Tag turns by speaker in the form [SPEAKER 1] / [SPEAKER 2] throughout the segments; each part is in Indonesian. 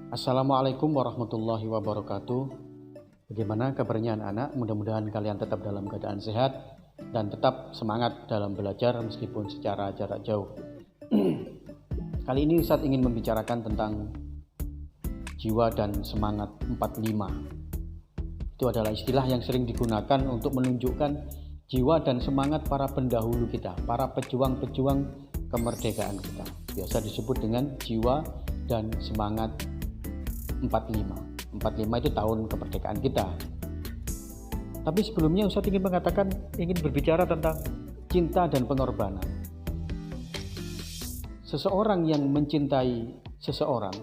[SPEAKER 1] Assalamualaikum warahmatullahi wabarakatuh. Bagaimana kabarnya anak-anak? Mudah-mudahan kalian tetap dalam keadaan sehat dan tetap semangat dalam belajar meskipun secara jarak jauh. Kali ini Ustadz ingin membicarakan tentang jiwa dan semangat 45. Itu adalah istilah yang sering digunakan untuk menunjukkan jiwa dan semangat para pendahulu kita, para pejuang-pejuang kemerdekaan kita. Biasa disebut dengan jiwa dan semangat 45. 45 itu tahun kemerdekaan kita. Tapi sebelumnya Ustadz ingin berbicara tentang cinta dan pengorbanan. Seseorang yang mencintai seseorang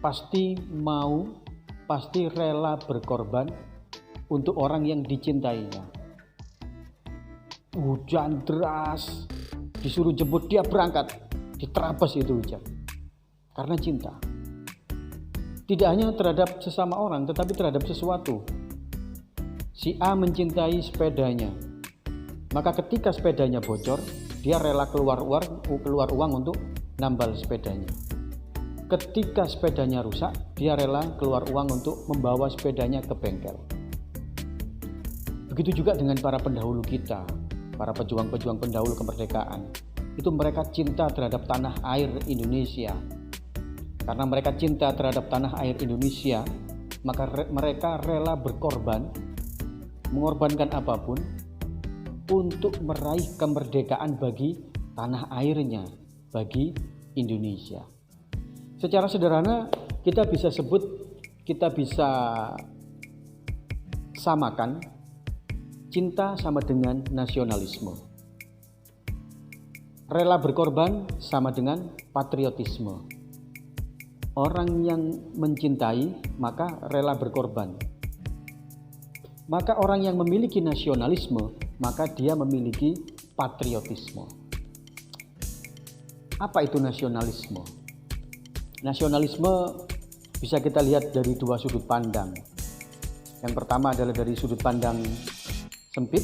[SPEAKER 1] pasti rela berkorban untuk orang yang dicintainya. Hujan deras, disuruh jemput dia berangkat, diterabas itu hujan. Karena cinta. Tidak hanya terhadap sesama orang, tetapi terhadap sesuatu. Si A mencintai sepedanya, maka ketika sepedanya bocor, dia rela keluar uang untuk nambal sepedanya. Ketika sepedanya rusak, dia rela keluar uang untuk membawa sepedanya ke bengkel. Begitu juga dengan para pendahulu kita, para pejuang-pejuang pendahulu kemerdekaan. Itu mereka cinta terhadap tanah air Indonesia. Karena mereka cinta terhadap tanah air Indonesia, maka mereka rela berkorban, mengorbankan apapun untuk meraih kemerdekaan bagi tanah airnya, bagi Indonesia. Secara sederhana kita bisa samakan cinta sama dengan nasionalisme. Rela berkorban sama dengan patriotisme. Orang yang mencintai maka rela berkorban. Maka orang yang memiliki nasionalisme maka dia memiliki patriotisme. Apa itu nasionalisme? Nasionalisme bisa kita lihat dari dua sudut pandang. Yang pertama adalah dari sudut pandang sempit.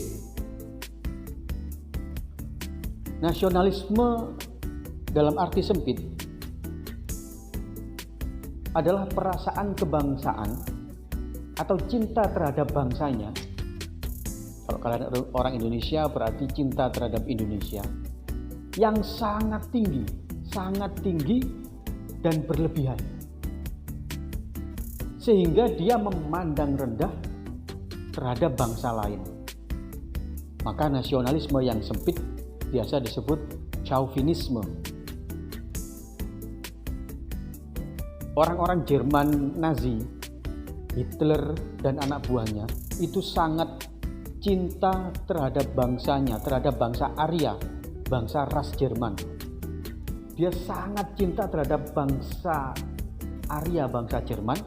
[SPEAKER 1] Nasionalisme dalam arti sempit adalah perasaan kebangsaan atau cinta terhadap bangsanya. Kalau kalian orang Indonesia berarti cinta terhadap Indonesia yang sangat tinggi dan berlebihan. Sehingga dia memandang rendah terhadap bangsa lain. Maka nasionalisme yang sempit biasa disebut chauvinisme. Orang-orang Jerman Nazi, Hitler dan anak buahnya itu sangat cinta terhadap bangsanya, terhadap bangsa Arya, bangsa ras Jerman. Dia sangat cinta terhadap bangsa Arya, bangsa Jerman.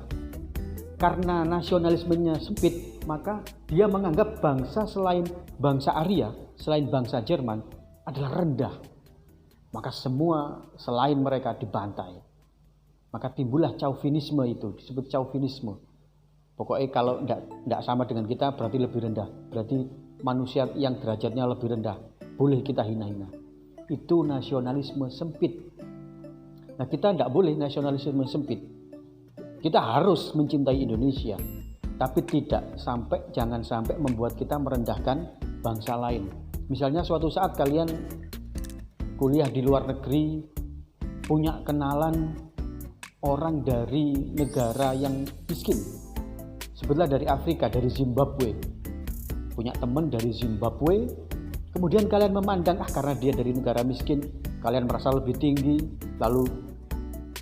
[SPEAKER 1] Karena nasionalismenya sempit, maka dia menganggap bangsa selain bangsa Arya, selain bangsa Jerman adalah rendah. Maka semua selain mereka dibantai. Maka timbullah chauvinisme, itu disebut chauvinisme. Pokoknya kalau tidak sama dengan kita berarti lebih rendah. Berarti manusia yang derajatnya lebih rendah. Boleh kita hina-hina. Itu nasionalisme sempit. Nah, kita tidak boleh nasionalisme sempit. Kita harus mencintai Indonesia. Tapi jangan sampai membuat kita merendahkan bangsa lain. Misalnya suatu saat kalian kuliah di luar negeri, punya kenalan orang dari negara yang miskin, sebutlah dari Afrika, dari Zimbabwe, punya teman dari Zimbabwe, kemudian kalian memandang karena dia dari negara miskin, kalian merasa lebih tinggi, lalu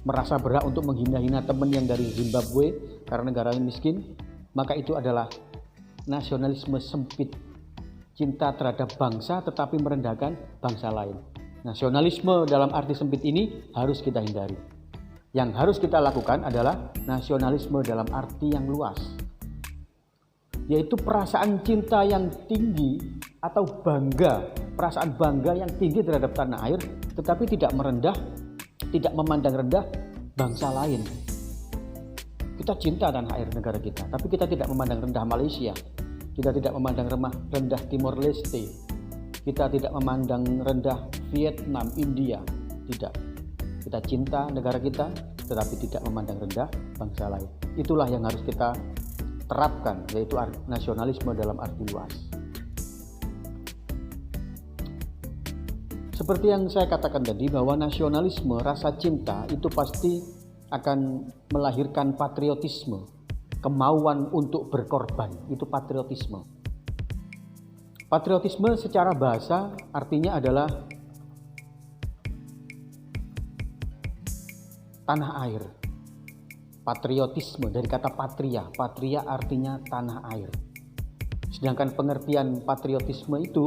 [SPEAKER 1] merasa berhak untuk menghina-hina teman yang dari Zimbabwe karena negaranya miskin, maka itu adalah nasionalisme sempit, cinta terhadap bangsa tetapi merendahkan bangsa lain. Nasionalisme dalam arti sempit ini harus kita hindari. Yang harus kita lakukan adalah nasionalisme dalam arti yang luas, yaitu perasaan cinta yang tinggi atau perasaan bangga yang tinggi terhadap tanah air, tetapi tidak memandang rendah bangsa lain. Kita cinta tanah air negara kita, tapi kita tidak memandang rendah Malaysia, kita tidak memandang rendah Timor Leste, kita tidak memandang rendah Vietnam, India, tidak. Kita cinta negara kita, tetapi tidak memandang rendah bangsa lain. Itulah yang harus kita terapkan, yaitu nasionalisme dalam arti luas. Seperti yang saya katakan tadi, bahwa nasionalisme, rasa cinta itu pasti akan melahirkan patriotisme, kemauan untuk berkorban, itu patriotisme. Patriotisme secara bahasa artinya adalah tanah air. Patriotisme dari kata patria, patria artinya tanah air. Sedangkan pengertian patriotisme itu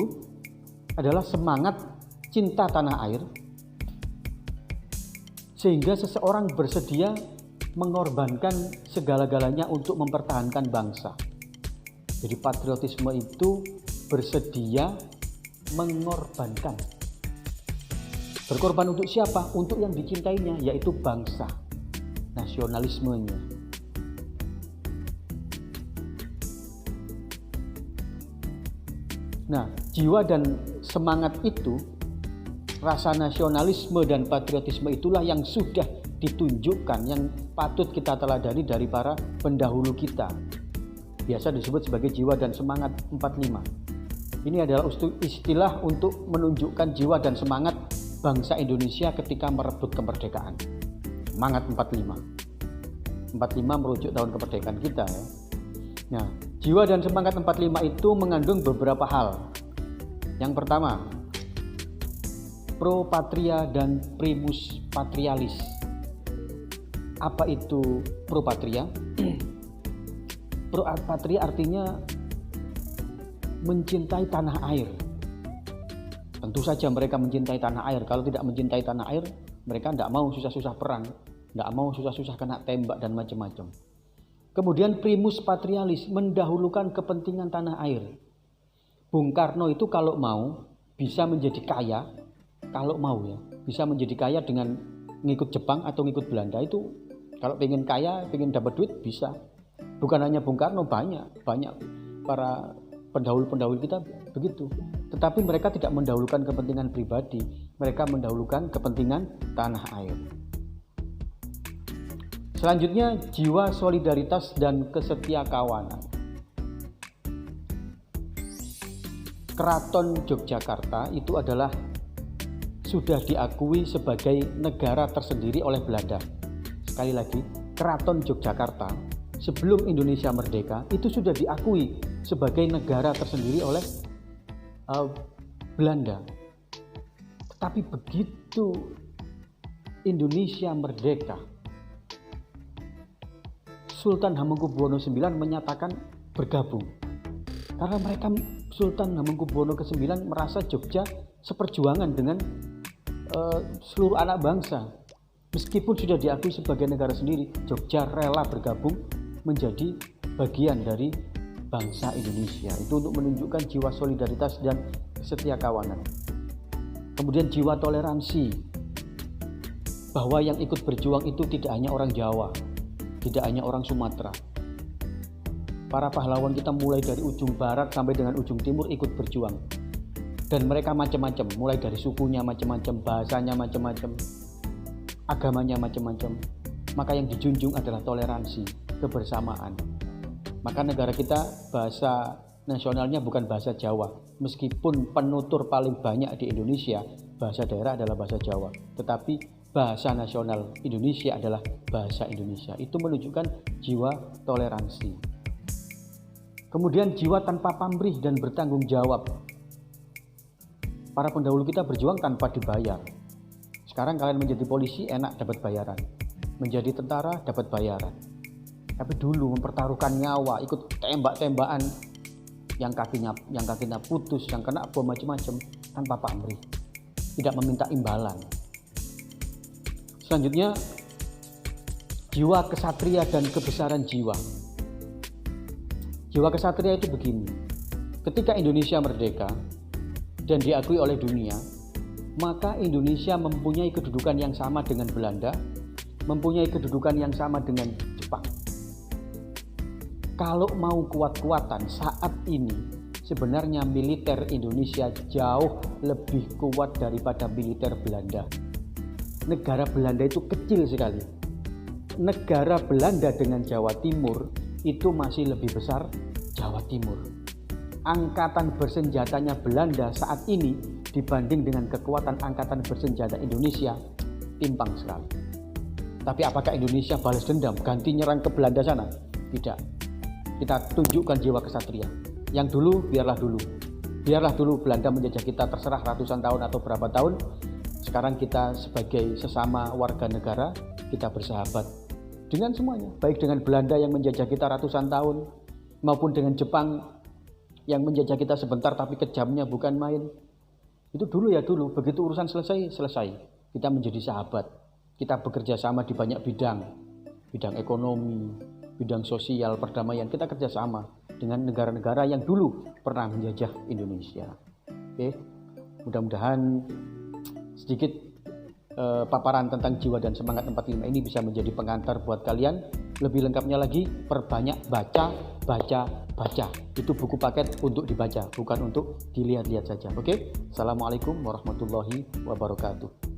[SPEAKER 1] adalah semangat cinta tanah air, sehingga seseorang bersedia mengorbankan segala-galanya untuk mempertahankan bangsa. Jadi patriotisme itu bersedia mengorbankan. Berkorban untuk siapa? Untuk yang dicintainya, yaitu bangsa. Nasionalismenya. Nah, jiwa dan semangat itu, rasa nasionalisme dan patriotisme itulah yang sudah ditunjukkan, yang patut kita teladani dari para pendahulu kita. Biasa disebut sebagai jiwa dan semangat 45. Ini adalah istilah untuk menunjukkan jiwa dan semangat bangsa Indonesia ketika merebut kemerdekaan. Semangat 45. 45 merujuk tahun kemerdekaan kita ya. Nah, jiwa dan semangat 45 itu mengandung beberapa hal. Yang pertama, pro patria dan primus patrialis. Apa itu pro patria? Pro patria artinya mencintai tanah air. Tentu saja mereka mencintai tanah air. Kalau tidak mencintai tanah air, mereka tidak mau susah-susah perang, tidak mau susah-susah kena tembak dan macam-macam. Kemudian primus patrialis, mendahulukan kepentingan tanah air. Bung Karno itu kalau mau bisa menjadi kaya, kalau mau ya, bisa menjadi kaya dengan ngikut Jepang atau ngikut Belanda. Itu kalau pengen kaya, pengen dapat duit bisa. Bukan hanya Bung Karno, banyak para pendahulu-pendahulu kita begitu. Tetapi mereka tidak mendahulukan kepentingan pribadi, mereka mendahulukan kepentingan tanah air. Selanjutnya, jiwa solidaritas dan kesetiakawanan. Keraton Yogyakarta itu adalah sudah diakui sebagai negara tersendiri oleh Belanda. Sekali lagi, Keraton Yogyakarta sebelum Indonesia merdeka itu sudah diakui sebagai negara tersendiri oleh Belanda. Tetapi begitu Indonesia merdeka, Sultan Hamengkubuwono IX menyatakan bergabung. Karena mereka Sultan Hamengkubuwono IX merasa Jogja seperjuangan dengan seluruh anak bangsa. Meskipun sudah diakui sebagai negara sendiri, Jogja rela bergabung menjadi bagian dari bangsa Indonesia. Itu untuk menunjukkan jiwa solidaritas dan kesetiakawanan. Kemudian jiwa toleransi, bahwa yang ikut berjuang itu tidak hanya orang Jawa, tidak hanya orang Sumatera. Para pahlawan kita mulai dari ujung barat sampai dengan ujung timur ikut berjuang. Dan mereka macam-macam, mulai dari sukunya macam-macam, bahasanya macam-macam, agamanya macam-macam. Maka yang dijunjung adalah toleransi, kebersamaan. Maka negara kita bahasa nasionalnya bukan bahasa Jawa. Meskipun penutur paling banyak di Indonesia, bahasa daerah adalah bahasa Jawa. Tetapi bahasa nasional Indonesia adalah bahasa Indonesia. Itu menunjukkan jiwa toleransi. Kemudian jiwa tanpa pamrih dan bertanggung jawab. Para pendahulu kita berjuang tanpa dibayar. Sekarang kalian menjadi polisi enak dapat bayaran. Menjadi tentara dapat bayaran. Tapi dulu mempertaruhkan nyawa, ikut tembak-tembakan, yang kakinya putus, yang kena bom macam-macam tanpa pamrih. Tidak meminta imbalan. Selanjutnya, jiwa kesatria dan kebesaran jiwa. Jiwa kesatria itu begini, ketika Indonesia merdeka dan diakui oleh dunia, maka Indonesia mempunyai kedudukan yang sama dengan Belanda, mempunyai kedudukan yang sama dengan Jepang. Kalau mau kuat-kuatan saat ini, sebenarnya militer Indonesia jauh lebih kuat daripada militer Belanda. Negara Belanda itu kecil sekali. negara Belanda dengan Jawa Timur itu masih lebih besar Jawa Timur. Angkatan bersenjatanya Belanda saat ini dibanding dengan kekuatan angkatan bersenjata Indonesia timpang sekali. Tapi apakah Indonesia balas dendam, ganti nyerang ke Belanda sana? Tidak. Kita tunjukkan jiwa kesatria. Yang dulu, biarlah dulu. Biarlah dulu Belanda menjajah kita, terserah ratusan tahun atau berapa tahun. Sekarang kita sebagai sesama warga negara, kita bersahabat dengan semuanya. Baik dengan Belanda yang menjajah kita ratusan tahun, maupun dengan Jepang yang menjajah kita sebentar tapi kejamnya bukan main. Itu dulu ya dulu, begitu urusan selesai, selesai. Kita menjadi sahabat. Kita bekerja sama di banyak bidang. Bidang ekonomi, bidang sosial, perdamaian. Kita kerjasama dengan negara-negara yang dulu pernah menjajah Indonesia. Oke, mudah-mudahan sedikit paparan tentang jiwa dan semangat 45 ini bisa menjadi pengantar buat kalian. Lebih lengkapnya lagi, perbanyak baca. Itu buku paket untuk dibaca, bukan untuk dilihat-lihat saja. Oke, Assalamualaikum warahmatullahi wabarakatuh.